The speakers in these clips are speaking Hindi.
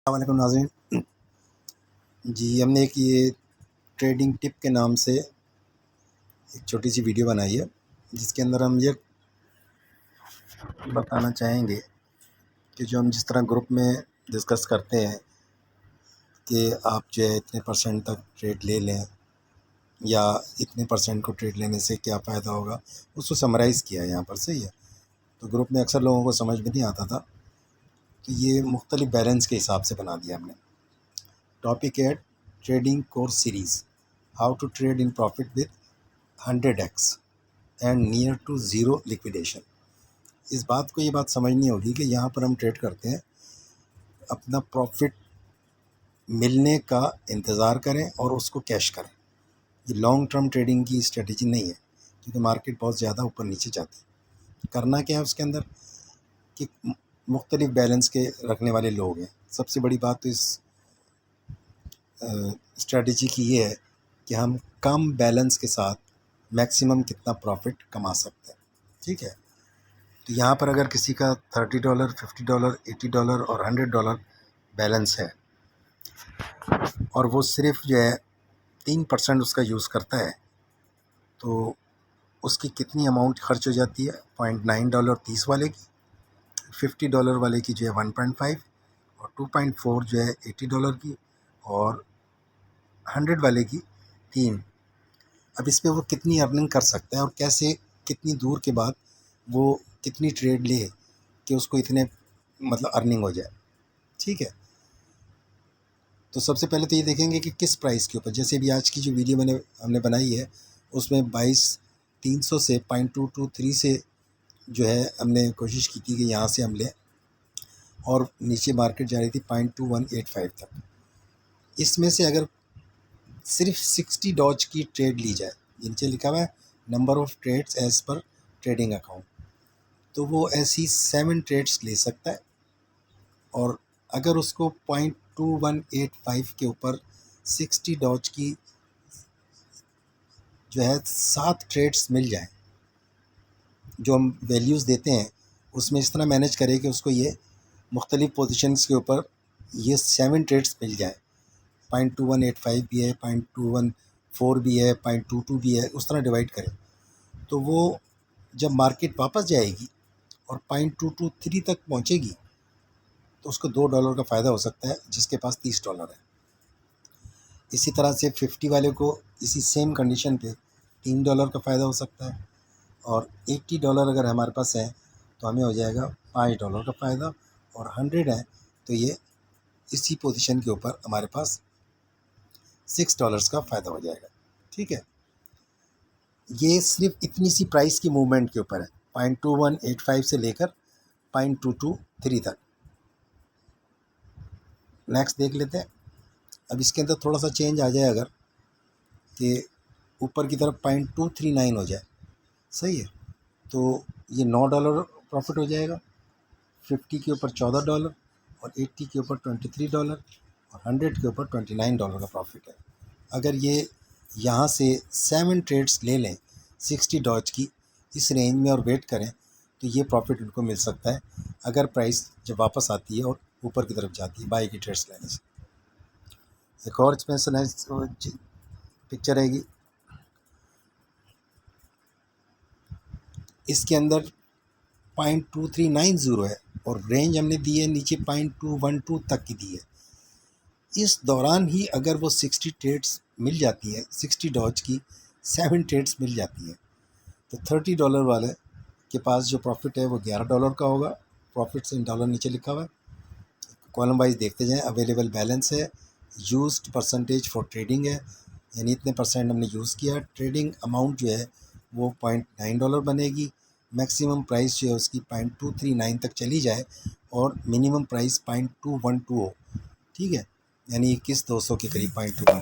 वालेकुम नाज़रीन जी। हमने एक ये ट्रेडिंग टिप के नाम से एक छोटी सी वीडियो बनाई है, जिसके अंदर हम ये बताना चाहेंगे कि जो हम जिस तरह ग्रुप में डिस्कस करते हैं कि आप जो है इतने परसेंट तक ट्रेड ले लें या इतने परसेंट को ट्रेड लेने से क्या फ़ायदा होगा, उसको समराइज़ किया है यहाँ पर। सही है। तो ग्रुप में अक्सर लोगों को समझ में नहीं आता था, तो ये मुख्तलिफ बैलेंस के हिसाब से बना दिया हमने। टॉपिक है trading course series, how to trade in profit with 100x and near to zero liquidation. इस बात को ये बात समझनी होगी कि यहाँ पर हम ट्रेड करते हैं, अपना प्रॉफिट मिलने का इंतज़ार करें और उसको कैश करें। ये लॉन्ग टर्म ट्रेडिंग की स्ट्रेटजी नहीं है, क्योंकि मार्केट बहुत ज़्यादा ऊपर नीचे जाती है। करना क्या है उसके अंदर कि मुख्तलिफ बैलेंस के रखने वाले लोग हैं। सबसे बड़ी बात तो इस स्ट्रेटजी की ये है कि हम कम बैलेंस के साथ मैक्सिमम कितना प्रॉफिट कमा सकते हैं। ठीक है। तो यहाँ पर अगर किसी का $30, $50, $80 और $100 बैलेंस है और वो सिर्फ जो है 3% उसका यूज़ करता है, तो उसकी कितनी अमाउंट खर्च हो जाती है? $0.9 30 वाले की, $50 वाले की जो है 1.5 और 2.4 जो है $80 की, और 100 वाले की 3। अब इस पे वो कितनी अर्निंग कर सकता है और कैसे, कितनी दूर के बाद वो कितनी ट्रेड ले कि उसको इतने मतलब अर्निंग हो जाए। ठीक है। तो सबसे पहले तो ये देखेंगे कि किस प्राइस के ऊपर, जैसे भी आज की जो वीडियो हमने बनाई है उसमें 22,300 से 0.223 से जो है हमने कोशिश की थी कि यहाँ से हम लें, और नीचे मार्केट जा रही थी 0.2185 तक। इसमें से अगर सिर्फ 60 डॉज की ट्रेड ली जाए, नीचे लिखा हुआ है number of trades as per trading account, तो वो ऐसी 7 ट्रेड्स ले सकता है। और अगर उसको 0.2185 के ऊपर 60 डॉज की जो है 7 ट्रेड्स मिल जाए, जो हम वैल्यूज़ देते हैं उसमें इस तरह मैनेज करें कि उसको ये मुख्तलिफ पोजीशंस के ऊपर ये 7 ट्रेड्स मिल जाए। 0.2185 भी है, 0.214 भी है, 0.22 भी है, उस तरह डिवाइड करें तो वो जब मार्केट वापस जाएगी और 0.223 तक पहुंचेगी तो उसको $2 का फ़ायदा हो सकता है, जिसके पास $30 है। इसी तरह से 50 वाले को इसी सेम कंडीशन पे $3 का फ़ायदा हो सकता है, और $80 अगर हमारे पास है तो हमें हो जाएगा $5 का फ़ायदा, और 100 है तो ये इसी पोजीशन के ऊपर हमारे पास $6 का फ़ायदा हो जाएगा। ठीक है। ये सिर्फ इतनी सी प्राइस की मूवमेंट के ऊपर है, 0.2185 से लेकर 0.223 तक। नेक्स्ट देख लेते हैं। अब इसके अंदर थोड़ा सा चेंज आ जाए, अगर कि ऊपर की तरफ 0.239 हो जाए, सही है, तो ये $9 प्रॉफिट हो जाएगा। 50 के ऊपर $14 और 80 के ऊपर $23 और 100 के ऊपर $29 का प्रॉफिट है। अगर ये यहाँ से 7 ट्रेड्स ले लें 60 डॉज की इस रेंज में और वेट करें, तो ये प्रॉफिट उनको मिल सकता है, अगर प्राइस जब वापस आती है और ऊपर की तरफ जाती है बाई की ट्रेड्स लेने से। एक और इसमें पिक्चर आएगी, इसके अंदर 0.2390 है और रेंज हमने दी है नीचे 0.212 तक की दी है। इस दौरान ही अगर वो 60 ट्रेड्स मिल जाती है, 60 डॉज की 7 ट्रेड्स मिल जाती है, तो $30 वाले के पास जो प्रॉफिट है वो $11 का होगा। प्रॉफिट्स इन डॉलर नीचे लिखा हुआ है, कॉलम वाइज देखते जाएं। अवेलेबल बैलेंस है, यूज्ड परसेंटेज फॉर ट्रेडिंग है, यानी इतने परसेंट हमने यूज़ किया। ट्रेडिंग अमाउंट जो है वो $0.9 बनेगी। मैक्सिमम प्राइस जो है उसकी 0.239 तक चली जाए और मिनिमम प्राइस 0.212 हो। ठीक है, यानी 21,200 के करीब 0.21।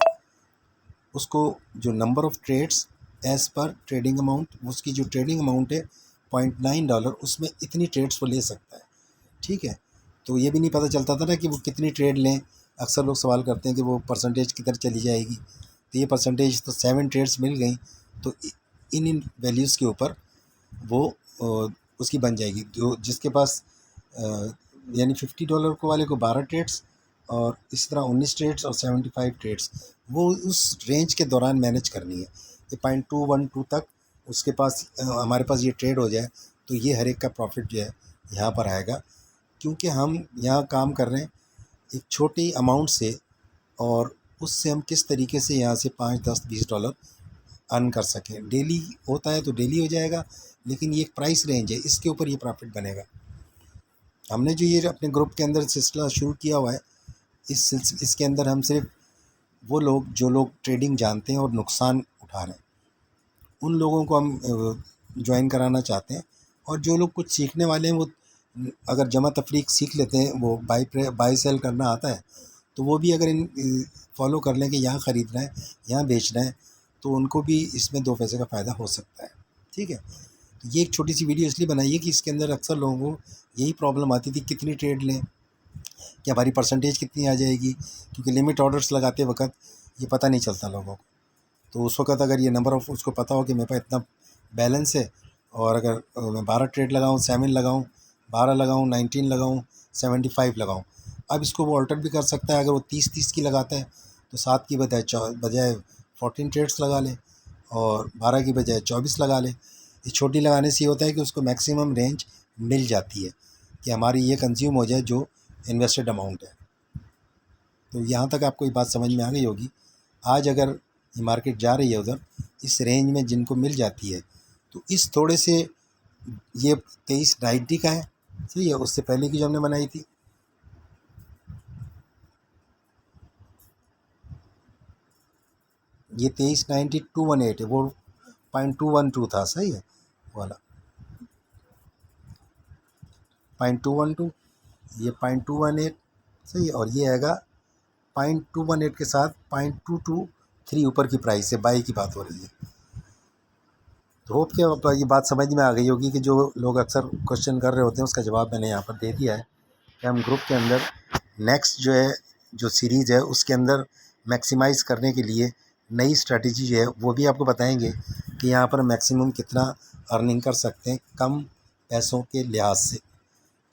उसको जो number of trades as per trading amount, उसकी जो ट्रेडिंग अमाउंट है $0.9, उसमें इतनी ट्रेड्स वो ले सकता है। ठीक है। तो ये भी नहीं पता चलता था ना कि वो कितनी ट्रेड लें। अक्सर लोग सवाल करते हैं कि वो परसेंटेज किधर चली जाएगी, तो ये परसेंटेज तो 7 ट्रेड्स मिल गई, तो इन वैल्यूज़ के ऊपर वो उसकी बन जाएगी। जो जिसके पास यानी $50 को वाले को 12 ट्रेड्स और इसी तरह 19 ट्रेड्स और 75 ट्रेड्स वो उस रेंज के दौरान मैनेज करनी है। ये 0.212 तक उसके पास हमारे पास ये ट्रेड हो जाए तो ये हर एक का प्रॉफिट जो है यहाँ पर आएगा, क्योंकि हम यहाँ काम कर रहे हैं एक छोटी अमाउंट से, और उससे हम किस तरीके से यहाँ से 5, 10, 20 डॉलर अर्न कर सकें। डेली होता है तो डेली हो जाएगा, लेकिन ये एक प्राइस रेंज है, इसके ऊपर ये प्रॉफिट बनेगा। हमने जो ये अपने ग्रुप के अंदर सिलसिला शुरू किया हुआ है, इसके अंदर हम सिर्फ वो लोग जो लोग ट्रेडिंग जानते हैं और नुकसान उठा रहे हैं उन लोगों को हम ज्वाइन कराना चाहते हैं, और जो लोग कुछ सीखने वाले हैं वो अगर जमा तफरीक सीख लेते हैं, वो बाई सेल करना आता है, तो वो भी अगर इन फॉलो कर लें कि यहाँ ख़रीदना है यहाँ बेचना है, तो उनको भी इसमें 2 पैसे का फ़ायदा हो सकता है। ठीक है, तो ये एक छोटी सी वीडियो इसलिए बनाई है कि इसके अंदर अक्सर लोगों को यही प्रॉब्लम आती थी, कितनी ट्रेड लें, कि हमारी परसेंटेज कितनी आ जाएगी, क्योंकि लिमिट ऑर्डर्स लगाते वक्त ये पता नहीं चलता लोगों को। तो उस वक्त अगर ये नंबर ऑफ उसको पता हो कि मेरे पास इतना बैलेंस है, और अगर मैं 12 ट्रेड लगाऊँ, 7 लगाऊँ, 12 लगाऊँ, 19 लगाऊँ, 75 लगाऊँ, अब इसको वो ऑल्टर भी कर सकता है। अगर वो 30-30 की लगाता है तो 7 की बजाय 14 ट्रेड्स लगा ले, और 12 की बजाय 24 लगा ले। ये छोटी लगाने से ये होता है कि उसको मैक्सिमम रेंज मिल जाती है कि हमारी ये कंज्यूम हो जाए जो इन्वेस्टेड अमाउंट है। तो यहाँ तक आपको ये बात समझ में आ गई होगी। आज अगर ये मार्केट जा रही है उधर इस रेंज में जिनको मिल जाती है, तो इस थोड़े से ये 2390 का है, सही है, उससे पहले की जो हमने बनाई थी ये 2390 218 है, वो 0.212 था, सही है वाला 0.212, ये 0.218, सही है, और ये आएगा 0.218 के साथ 0.223 ऊपर की प्राइस है, बाई की बात हो रही है। तो होप कि अब ये बात समझ में आ गई होगी कि जो लोग अक्सर क्वेश्चन कर रहे होते हैं उसका जवाब मैंने यहाँ पर दे दिया है कि हम ग्रुप के अंदर नेक्स्ट जो है जो सीरीज़ है उसके अंदर मैक्सिमाइज़ करने के लिए नई स्ट्रेटजी जो है वो भी आपको बताएंगे कि यहाँ पर मैक्सिमम कितना अर्निंग कर सकते हैं कम पैसों के लिहाज से।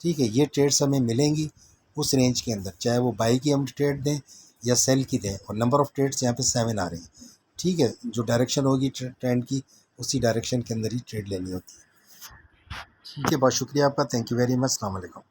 ठीक है, ये ट्रेड्स हमें मिलेंगी उस रेंज के अंदर, चाहे वो बाई की हम ट्रेड दें या सेल की दें, और नंबर ऑफ़ ट्रेड्स यहाँ पे 7 आ रही हैं। ठीक है, जो डायरेक्शन होगी ट्रेंड की उसी डायरेक्शन के अंदर ही ट्रेड लेनी होती है। ठीक है, बहुत शुक्रिया आपका, थैंक यू वेरी मच, अस्सलाम वालेकुम।